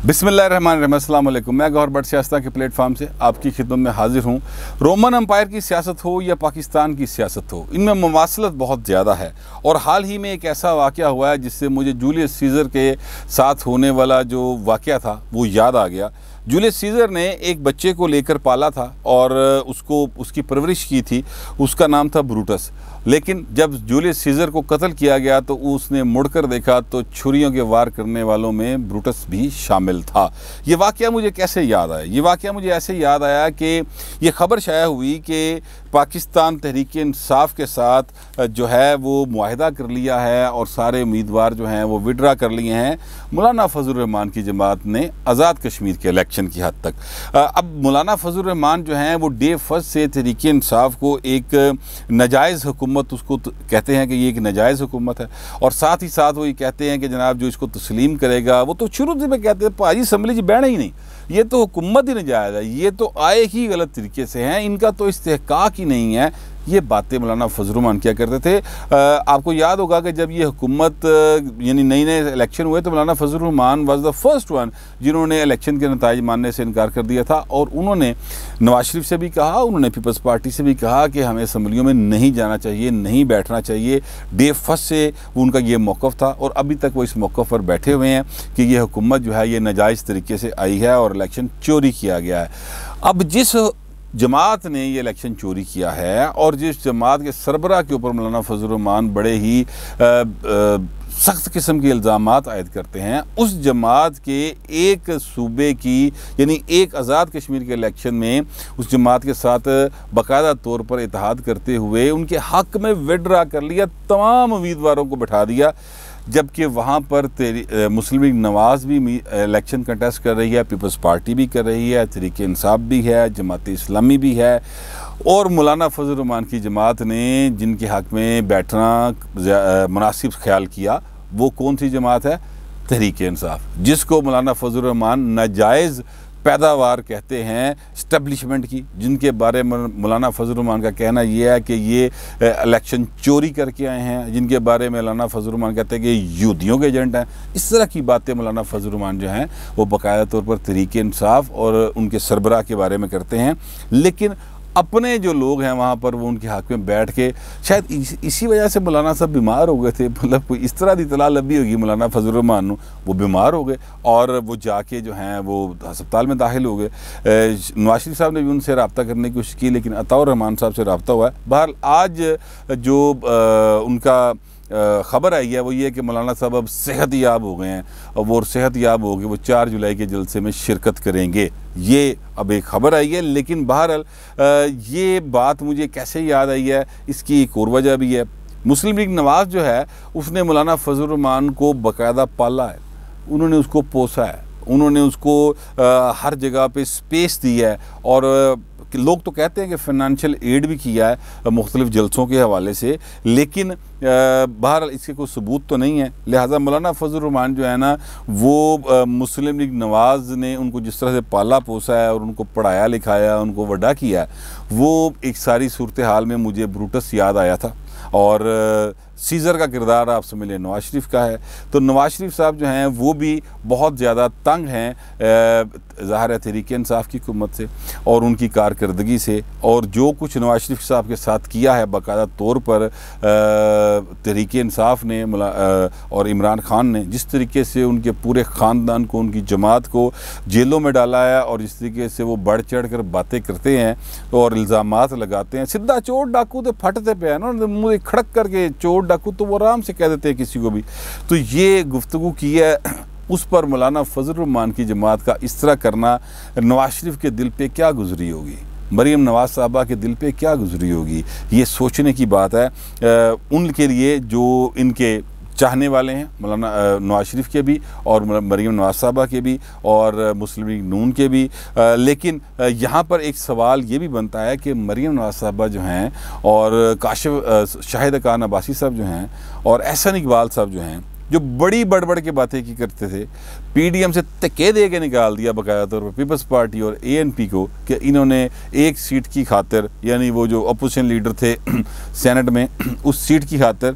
बिस्मिल्लाहिर्रहमानिर्रहीम। अस्सलाम वालेकुम। मैं गौहर बट सियासत के प्लेटफॉर्म से आपकी खिदमत में हाजिर हूँ। रोमन अम्पायर की सियासत हो या पाकिस्तान की सियासत हो, इनमें मुमासलत बहुत ज़्यादा है। और हाल ही में एक ऐसा वाक़या हुआ है जिससे मुझे जूलियस सीज़र के साथ होने वाला जो वाक़या था वो याद आ गया। जूलियस सीज़र ने एक बच्चे को लेकर पाला था और उसकी परवरिश की थी। उसका नाम था ब्रूटस। लेकिन जब जूलियस सीज़र को कत्ल किया गया तो उसने मुड़कर देखा तो छुरियों के वार करने वालों में ब्रूटस भी शामिल था। ये वाक़या मुझे कैसे याद आया? ये वाक़या मुझे ऐसे याद आया कि ये ख़बर शाया हुई कि पाकिस्तान तहरीक इंसाफ के साथ जो है वो मुआहिदा कर लिया है और सारे उम्मीदवार जो हैं वो विड्रा कर लिए हैं मौलाना फजलुर रहमान की जमात ने आज़ाद कश्मीर के इलेक्शन की हद तक। अब मौलाना फजलुर रहमान जो हैं वो डे फर्स्ट से तहरीक इंसाफ को एक नाजायज़ हुकूमत उसको कहते हैं कि ये एक नाजायज़ हुकूमत है, और साथ ही साथ वो ये कहते हैं कि जनाब जो इसको तस्लीम करेगा वो तो शुरू से कहते हैं भाजी असम्बली जी बहना ही नहीं, ये तो हुकूमत ही नाजायज़ है, ये तो आए ही गलत तरीके से हैं, इनका तो इस्तेहकाक ही नहीं है। ये बातें मौलाना फजलुर रहमान क्या करते थे। आपको याद होगा कि जब ये हुकूमत यानी नई नए इलेक्शन हुए तो मौलाना Fazlur Rahman was the first one जिन्होंने इलेक्शन के नताइज मानने से इनकार कर दिया था। और उन्होंने नवाज शरीफ से भी कहा, उन्होंने पीपल्स पार्टी से भी कहा कि हमें असम्बलियों में नहीं जाना चाहिए, नहीं बैठना चाहिए। डे फर्स्ट से उनका ये मौक़िफ़ था और अभी तक वो इस मौक़िफ़ पर बैठे हुए हैं कि ये हुकूमत जो है ये नाजायज़ तरीके से आई है और इलेक्शन चोरी किया गया है। अब जिस जमात ने ये इलेक्शन चोरी किया है और जिस जमात के सरबराह के ऊपर मौलाना फजलुर रहमान बड़े ही सख्त किस्म के इल्ज़ामात आयद करते हैं, उस जमात के एक सूबे की यानी एक आज़ाद कश्मीर के इलेक्शन में उस जमात के साथ बाकायदा तौर पर इत्तेहाद करते हुए उनके हक़ में विड्रा कर लिया, तमाम उम्मीदवारों को बैठा दिया। जबकि वहाँ पर मुस्लिम लीग नवाज़ भी इलेक्शन कंटेस्ट कर रही है, पीपल्स पार्टी भी कर रही है, तहरीक इंसाफ भी है, जमात इस्लामी भी है, और मौलाना फजलुर रहमान की जमात ने जिनके हक़ में बैठना मुनासिब ख्याल किया वो कौन सी जमात है? तहरीक इंसाफ, जिसको मौलाना फजलुर रहमान नाजायज़ पैदावार कहते हैं इस्टेब्लिशमेंट की, जिनके बारे में मौलाना फजलुर रहमान का कहना यह है कि ये इलेक्शन चोरी करके आए हैं, जिनके बारे में मौलाना फजलुर रहमान कहते हैं कि यहूदियों के एजेंट हैं। इस तरह की बातें मौलाना फजलुर रहमान जो हैं वो बाकायदा तौर पर तहरीक इंसाफ और उनके सरबराह के बारे में करते हैं। लेकिन अपने जो लोग हैं वहाँ पर वो उनके हक़ में बैठ के शायद इसी वजह से मौलाना साहब बीमार हो गए थे, मतलब कोई इस तरह की इतला लभी होगी मौलाना फजलुर रहमान वो बीमार हो गए और वो जाके जो हैं वो अस्पताल में दाखिल हो गए। नवाज शरीफ साहब ने भी उनसे रब्ता करने की कोशिश की लेकिन अताउर रहमान साहब से रब्ता हुआ है। बहरहाल आज जो उनका ख़बर आई है वो ये कि मौलाना साहब अब सेहत याब हो गए हैं और वो सेहत याब हो गए, वो 4 जुलाई के जलसे में शिरकत करेंगे, ये अब एक ख़बर आई है। लेकिन बहरहाल ये बात मुझे कैसे याद आई है, इसकी एक और वजह भी है। मुस्लिम लीग नवाज़ जो है उसने मौलाना फजलुर रहमान को बाकायदा पाला है, उन्होंने उसको पोसा है, उन्होंने उसको हर जगह पे स्पेस दी है और लोग तो कहते हैं कि फ़ाइनेंशियल एड भी किया है मुख्तलिफ़ जलसों के हवाले से, लेकिन बहरहाल इसके कोई सबूत तो नहीं है। लिहाजा मौलाना फजलुर रहमान जो है ना वो मुस्लिम लीग नवाज़ ने उनको जिस तरह से पाला पोसा है और उनको पढ़ाया लिखाया, उनको वड्डा किया है, वो एक सारी सूरत हाल में मुझे ब्रूटस याद आया था। और सीज़र का किरदार आप समझ लें नवाज शरीफ का है, तो नवाज शरीफ साहब जो हैं वो भी बहुत ज़्यादा तंग हैं ज़ाहिर है तहरीक इंसाफ की हुकूमत से और उनकी कारकर्दगी से, और जो कुछ नवाज शरीफ साहब के साथ किया है बाकायदा तौर पर तहरीक इंसाफ ने और इमरान खान ने, जिस तरीके से उनके पूरे ख़ानदान को, उनकी जमात को जेलों में डाला है और जिस तरीके से वो बढ़ चढ़ कर बातें करते हैं और इल्ज़ामात लगाते हैं। सीधा चोर डाकू तो फटते पे है ना, मुँह खड़क करके चोर डाकू तो वो आराम से कह देते हैं किसी को भी। तो ये गुफ्तगू की है उस पर मौलाना फजलुर रहमान की जमात का इस तरह करना नवाज शरीफ के दिल पे क्या गुजरी होगी, मरीम नवाज साहबा के दिल पे क्या गुजरी होगी, ये सोचने की बात है उनके लिए जो इनके चाहने वाले हैं, मौलाना नवाज शरीफ के भी और मरीम नवाज साहबा के भी और मुस्लिम लीग नून के भी। लेकिन यहाँ पर एक सवाल ये भी बनता है कि मरीम नवाज साहबा जो हैं और काशिफ शाहिद अकान अब्बासी साहब जो हैं और एहसन इकबाल साहब जो हैं, जो बड़ी बढ़ के बातें की करते थे, पीडीएम से धक्के दे के निकाल दिया बाकायदा तौर पर पीपल्स पार्टी और एएनपी को कि इन्होंने एक सीट की खातिर, यानी वो जो अपोजिशन लीडर थे सेनेट में, उस सीट की खातिर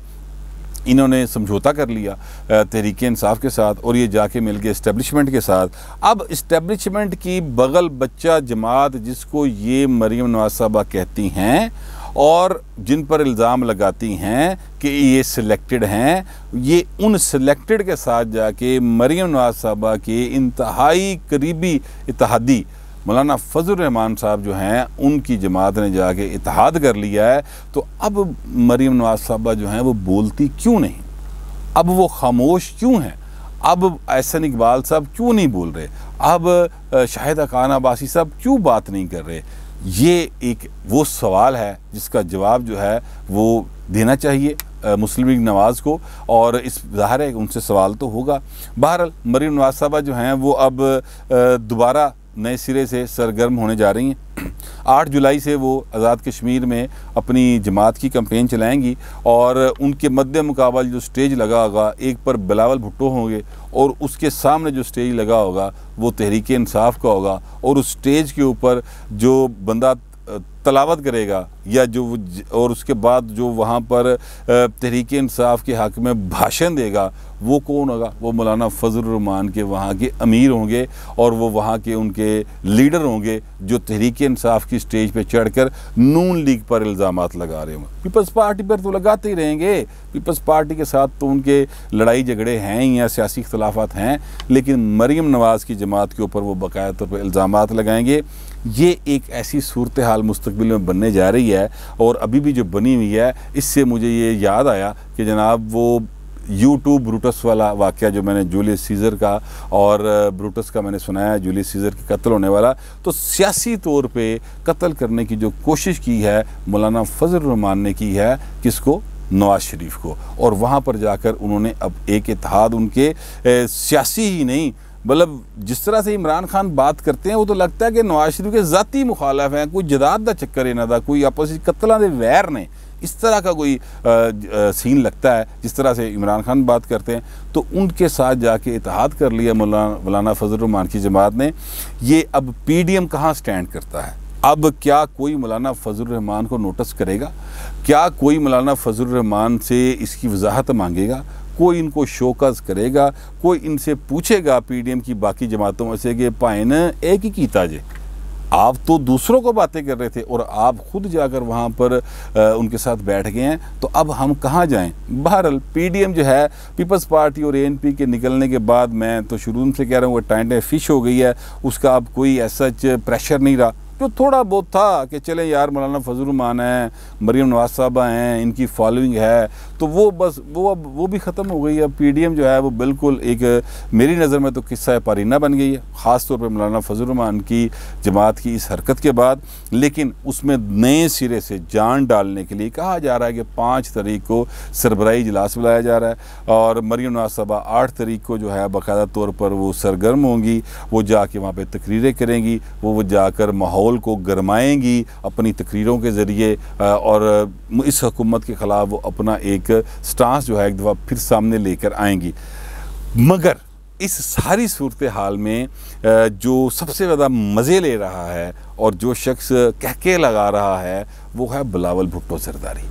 इन्होंने समझौता कर लिया तहरीक इंसाफ के साथ और ये जाके मिल गए इस्टेब्लिशमेंट के साथ। अब इस्टेब्लिशमेंट की बगल बच्चा जमात जिसको ये मरीम नवाज साहबा कहती हैं और जिन पर इल्ज़ाम लगाती हैं कि ये सिलेक्टेड हैं, ये उन सिलेक्टेड के साथ जाके मरीम नवाज साहबा के इंतहाई करीबी इत्तेहादी मौलाना फजल रहमान साहब जो हैं उनकी जमात ने जाके इत्तेहाद कर लिया है। तो अब मरीम नवाज साहबा जो हैं वो बोलती क्यों नहीं, अब वो खामोश क्यों हैं, अब एहसन इकबाल साहब क्यों नहीं बोल रहे, अब शाहिदा खान अब्बासी साहब क्यों बात नहीं कर रहे। ये एक वो सवाल है जिसका जवाब जो है वो देना चाहिए मुस्लिम लीग नवाज़ को, और इस ज़ाहिर है उनसे सवाल तो होगा। बहरहाल मरीम नवाज साहबा जो हैं वो अब दोबारा नए सिरे से सरगर्म होने जा रही हैं। 8 जुलाई से वो आज़ाद कश्मीर में अपनी जमात की कैंपेन चलाएंगी और उनके मद्दे मुकाबल जो स्टेज लगा होगा, एक पर बिलावल भुट्टो होंगे और उसके सामने जो स्टेज लगा होगा वो तहरीक इंसाफ का होगा, और उस स्टेज के ऊपर जो बंदा तलावत करेगा या जो और उसके बाद जो वहाँ पर तहरीक इंसाफ के हक़ में भाषण देगा वो कौन होगा, वो मौलाना फजल रहमान के वहाँ के अमीर होंगे और वो वहाँ के उनके लीडर होंगे जो तहरीक इंसाफ की स्टेज पे चढ़कर नून लीग पर इल्ज़ामात लगा रहे होंगे। पीपल्स पार्टी पर तो लगाते ही रहेंगे, पीपल्स पार्टी के साथ तो उनके लड़ाई झगड़े हैं ही या सियासी इख्तलाफात हैं, लेकिन मरीम नवाज़ की जमात के ऊपर वो बाकायदा तौर पर इल्ज़ामात लगाएंगे। ये एक ऐसी सूरत हाल मुस्तकबिल में बनने जा रही है और अभी भी जो बनी हुई है। इससे मुझे ये याद आया कि जनाब वो यूट्यूब ब्रूटस वाला वाक़या जो मैंने जूलियस सीज़र का और ब्रूटस का मैंने सुनाया, जूलियस सीज़र के कत्ल होने वाला, तो सियासी तौर पे कत्ल करने की जो कोशिश की है मौलाना फजल रहमान ने की है, किसको, नवाज शरीफ को, और वहाँ पर जाकर उन्होंने अब एक इत्तेहाद उनके सियासी ही नहीं मतलब जिस तरह से इमरान खान बात करते हैं वो तो लगता है कि नवाज शरीफ के ज़ाती मुखालफ हैं, कोई जदाद का चक्कर इन्हों का, कोई आपस कत्लों के वैर ने, इस तरह का कोई सीन लगता है जिस तरह से इमरान खान बात करते हैं। तो उनके साथ जाके इत्तेहाद कर लिया मौलाना फजल रहमान की जमात ने। ये अब PDM कहाँ स्टैंड करता है, अब क्या कोई मौलाना फजल रहमान को नोटिस करेगा, क्या कोई मौलाना फजल रहमान से इसकी वजाहत मांगेगा, कोई इनको शोकस करेगा, कोई इनसे पूछेगा PDM की बाकी जमातों में से कि भाईन एक ही कीता जे, आप तो दूसरों को बातें कर रहे थे और आप खुद जाकर वहाँ पर उनके साथ बैठ गए हैं, तो अब हम कहाँ जाएं। बहरहाल PDM जो है पीपल्स पार्टी और ANP के निकलने के बाद, मैं तो शुरू से कह रहा हूँ वो टाइम फिश हो गई है, उसका अब कोई ऐसा प्रेशर नहीं रहा। जो थोड़ा बहुत था कि चले यार मौलाना फजल रहमान हैं, मरीम नवाज साहबा हैं, इनकी फॉलोइंग है, तो वो बस वो भी ख़त्म हो गई है। PDM जो है वो बिल्कुल एक मेरी नज़र में तो किस्सा पारीना बन गई है, ख़ास तौर पे मौलाना फजल रहमान की जमात की इस हरकत के बाद। लेकिन उसमें नए सिरे से जान डालने के लिए कहा जा रहा है कि 5 तारीख को सरबराही इजलास बुलाया जा रहा है और मरीम नवाज साहबा 8 तारीख को जो है बाकायदा तौर पर वो सरगर्म होंगी, वो जाके वहाँ पर तकरीरें करेंगी, वो जाकर माहौल को गरमाएंगी अपनी तकरीरों के ज़रिए और इस हुकूमत के ख़िलाफ़ वो अपना एक स्टांस जो है एक दफ़ा फिर सामने लेकर आएंगी। मगर इस सारी सूरत हाल में जो सबसे ज़्यादा मज़े ले रहा है और जो शख्स कहके लगा रहा है वो है बिलावल भुट्टो ज़रदारी,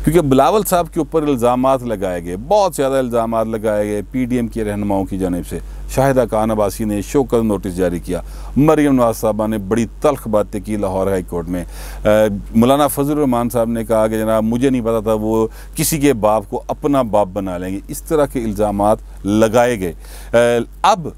क्योंकि बिलावल साहब के ऊपर इल्ज़ामात लगाए गए, बहुत ज़्यादा इल्ज़ामात लगाए गए PDM के रहनुमाओं की जानिब से। शाहिदा खान अब्बासी ने शोकत नोटिस जारी किया, मरीम नवाज साहबा ने बड़ी तल्ख बातें की लाहौर हाई कोर्ट में, मौलाना फजल रहमान साहब ने कहा कि जनाब मुझे नहीं पता था वो किसी के बाप को अपना बाप बना लेंगे, इस तरह के इल्ज़ामात लगाए गए। अब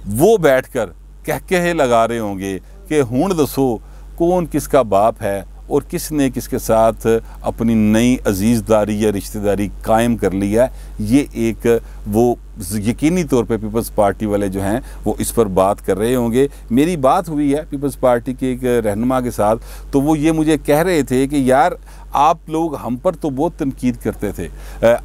वो बैठ कर कह लगा रहे होंगे कि हुण दसो कौन किसका बाप है और किसने किसके साथ अपनी नई अजीज़दारी या रिश्तेदारी कायम कर ली है। ये एक वो यकीनी तौर पे पीपल्स पार्टी वाले जो हैं वो इस पर बात कर रहे होंगे। मेरी बात हुई है पीपल्स पार्टी के एक रहनुमा के साथ, तो वो ये मुझे कह रहे थे कि यार आप लोग हम पर तो बहुत तनकीद करते थे,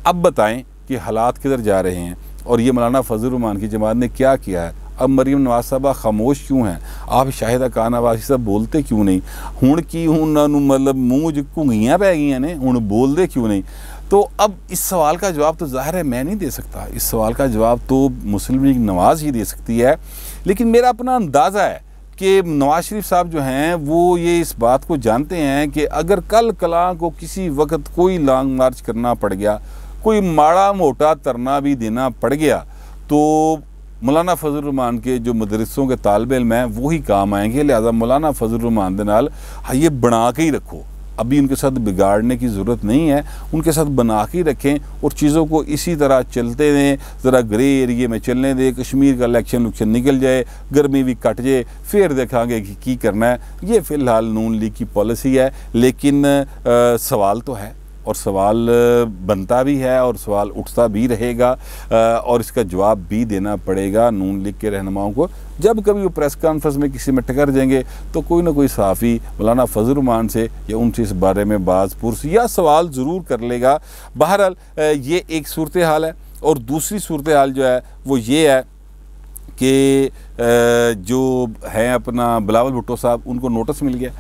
अब बताएं कि हालात किधर जा रहे हैं और ये मौलाना फजल रहमान की जमात ने क्या किया है। अब मरीम नवाज साहबा खामोश क्यों हैं, आप शाहिदा खान अब्बासी साहब बोलते क्यों नहीं, हुण की उन्होंने मतलब मूँह च घुंगियाँ पै गई ने, हुण बोलते क्यों नहीं। तो अब इस सवाल का जवाब तो ज़ाहिर है मैं नहीं दे सकता, इस सवाल का जवाब तो मुस्लिम लीग नवाज़ ही दे सकती है। लेकिन मेरा अपना अंदाज़ा है कि नवाज शरीफ साहब जो हैं वो ये इस बात को जानते हैं कि अगर कल कलां को किसी वक्त कोई लॉन्ग मार्च करना पड़ गया कोई माड़ा मोटा तरना भी देना पड़ गया तो मौलाना फजल रहमान के जो मदरसों के तालिब इल्म हैं वही काम आएंगे। लिहाजा मौलाना फजल रहमान के नाल ये बना के ही रखो, अभी उनके साथ बिगाड़ने की ज़रूरत नहीं है, उनके साथ बना के ही रखें और चीज़ों को इसी तरह चलते दें, ज़रा ग्रे एरिए में चलने दें। कश्मीर का इलेक्शन निकल जाए, गर्मी भी कट जाए, फिर देखेंगे कि की करना है। ये फ़िलहाल नून लीग की पॉलिसी है, लेकिन सवाल तो है और सवाल बनता भी है और सवाल उठता भी रहेगा और इसका जवाब भी देना पड़ेगा नून लीग के रहनुमाओं को। जब कभी वो प्रेस कॉन्फ्रेंस में किसी में टकर जाएंगे तो कोई ना कोई सहाफ़ी मौलाना फजल रहमान से या उनसे इस बारे में बाज़ पुरस या सवाल ज़रूर कर लेगा। बहरहाल ये एक सूरत हाल है। और दूसरी सूरत हाल जो है वो ये है कि जो हैं अपना बिलावल भुट्टो साहब, उनको नोटिस मिल गया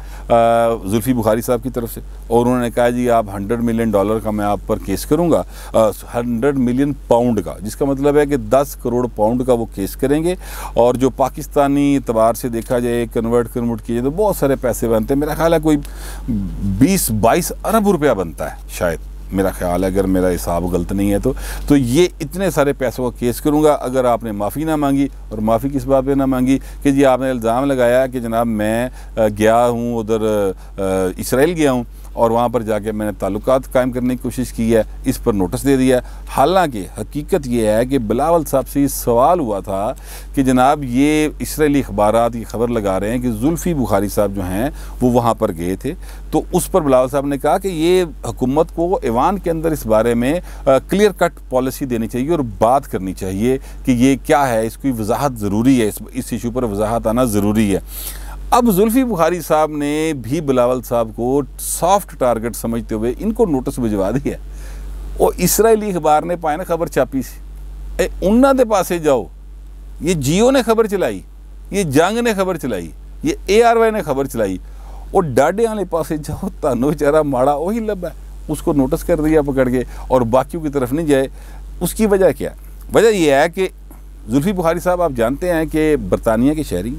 जुल्फ़ी बुखारी साहब की तरफ से और उन्होंने कहा जी आप $100 मिलियन का मैं आप पर केस करूंगा, 100 मिलियन पाउंड का, जिसका मतलब है कि 10 करोड़ पाउंड का वो केस करेंगे। और जो पाकिस्तानी एतबार से देखा जाए कन्वर्ट किए जाए तो बहुत सारे पैसे बनते हैं, मेरा ख्याल है कोई 20-22 अरब रुपया बनता है शायद, मेरा ख्याल है, अगर मेरा हिसाब गलत नहीं है तो ये इतने सारे पैसों का केस करूंगा अगर आपने माफ़ी ना मांगी। और माफ़ी किस बात पे ना मांगी कि जी आपने इल्ज़ाम लगाया कि जनाब मैं गया हूँ उधर इसराइल गया हूँ और वहाँ पर जाके मैंने ताल्लुकात कायम करने की कोशिश की है, इस पर नोटिस दे दिया। हालांकि हकीकत ये है कि बिलावल साहब से सवाल हुआ था कि जनाब ये इसराइली अखबारात ये खबर लगा रहे हैं कि जुल्फ़ी बुखारी साहब जो हैं वो वहाँ पर गए थे, तो उस पर बिलावल साहब ने कहा कि ये हुकूमत को ऐवान के अंदर इस बारे में क्लियर कट पॉलिसी देनी चाहिए और बात करनी चाहिए कि ये क्या है, इसकी वजाहत ज़रूरी है, इस इशू पर वजाहत आना ज़रूरी है। अब जुल्फ़ी बुखारी साहब ने भी बिलावल साहब को सॉफ्ट टारगेट समझते हुए इनको नोटिस भिजवा दिया और इसराइली अखबार ने पाए ना खबर छापी सी उन्होंने दे पासे जाओ, ये जियो ने खबर चलाई, ये जंग ने खबर चलाई, ये ARY ने खबर चलाई और डाडे वाले पासे जाओ तानू बेचारा माड़ा वही लब्बा, उसको नोटिस कर दिया पकड़ के और बाकियों की तरफ नहीं जाए। उसकी वजह क्या? वजह यह है कि जुल्फ़ी बुखारी साहब आप जानते हैं कि बरतानिया के शहरी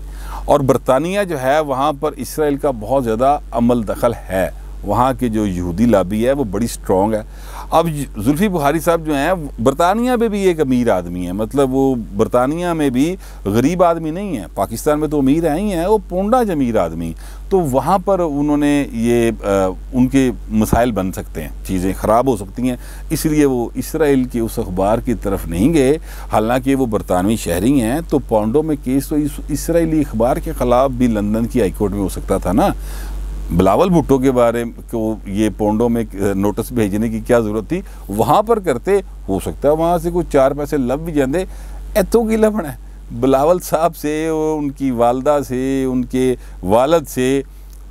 और बरतानिया जो है वहाँ पर इसराइल का बहुत ज़्यादा अमल दखल है, वहाँ के जो यहूदी लाबी है वो बड़ी स्ट्रॉन्ग है। अब जुल्फ़ी बुखारी साहब जो हैं बरतानिया में भी एक अमीर आदमी है, मतलब वो बरतानिया में भी गरीब आदमी नहीं है, पाकिस्तान में तो अमीर है ही हैं, वो पोंडा अमीर आदमी, तो वहाँ पर उन्होंने ये उनके मसाइल बन सकते हैं, चीज़ें ख़राब हो सकती हैं, इसलिए वो इसराइल के उस अखबार की तरफ नहीं गए। हालांकि वो बरतानवी शहरी हैं तो पोंडो में केस तो इसराइली अखबार के ख़िलाफ़ भी लंदन की हाई कोर्ट में हो सकता था ना। बिलावल भुट्टो के बारे को ये पोंडो में नोटिस भेजने की क्या ज़रूरत थी, वहाँ पर करते, हो सकता है वहाँ से कुछ 4 पैसे लब भी जाते। इतों की लबण है बिलावल साहब से, उनकी वालदा से, उनके वालद से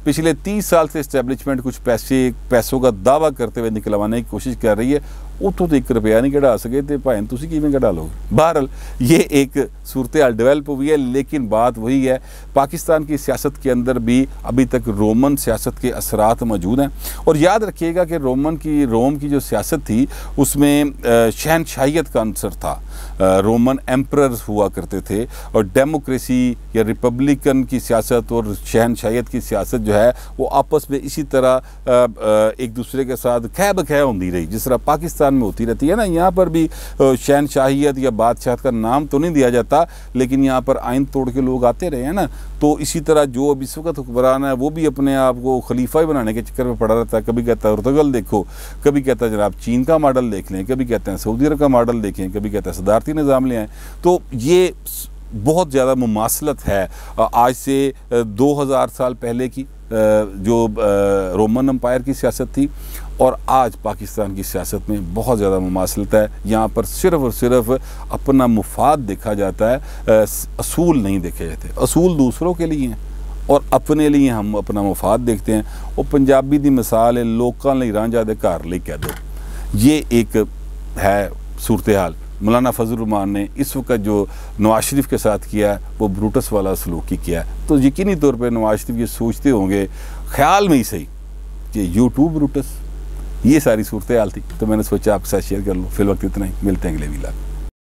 पिछले 30 साल से इस्टेब्लिशमेंट कुछ पैसों का दावा करते हुए निकलवाने की कोशिश कर रही है, उतों तो 1 रुपया नहीं कढ़ा सके तो भाई तुसी किवें कढ़ा लोगे। बहरहाल ये एक सूरत हाल डेवलप हुई है, लेकिन बात वही है, पाकिस्तान की सियासत के अंदर भी अभी तक रोमन सियासत के असरात मौजूद हैं। और याद रखिएगा कि रोम की जो सियासत थी उसमें शहनशाहियत का अंसर था, रोमन एम्परर्स हुआ करते थे और डेमोक्रेसी या रिपब्लिकन की सियासत और शहनशाहियत की सियासत जो है वो आपस में इसी तरह एक दूसरे के साथ खै बखै होती रही, जिस तरह पाकिस्तान में होती रहती है ना। यहाँ पर भी शहनशाहियत या बादशाहत का नाम तो नहीं दिया जाता, लेकिन यहाँ पर आइन तोड़ के लोग आते रहे हैं ना, तो इसी तरह जो अब इस वक्त हुक्मरान है वो भी अपने आप को खलीफा ही बनाने के चक्कर में पड़ा रहता है। कभी कहता है पुर्तगाल देखो, कभी कहता है जनाब चीन का मॉडल देख लें, कभी कहते हैं सऊदी अरब का मॉडल देखें, कभी कहते हैं सदारती निज़ाम ले आएँ। तो ये बहुत ज़्यादा मुमासलत है आज से 2000 साल पहले की जो रोमन एम्पायर की सियासत थी और आज पाकिस्तान की सियासत में बहुत ज़्यादा मुमासलत है। यहाँ पर सिर्फ़ और सिर्फ अपना मुफाद देखा जाता है, असूल नहीं देखे जाते। असूल दूसरों के लिए हैं और अपने लिए हम अपना मुफाद देखते हैं। वो पंजाबी की मिसाल है, लोगों लिए रांझा दे घर ले कह दो, ये एक है सूरत हाल। मौलाना फजल रहमान ने इस वक्त जो नवाज शरीफ के साथ किया है वो ब्रूटस वाला सलूक ही किया है, तो यकीनी तौर पर नवाज शरीफ ये सोचते होंगे ख्याल में ही सही कि यूट्यूब ब्रूटस। ये सारी सूरत हाल थी, तो मैंने सोचा आपके साथ शेयर कर लूँ। फिल वक्त इतना ही, मिलते हैं अगले वीडियो में।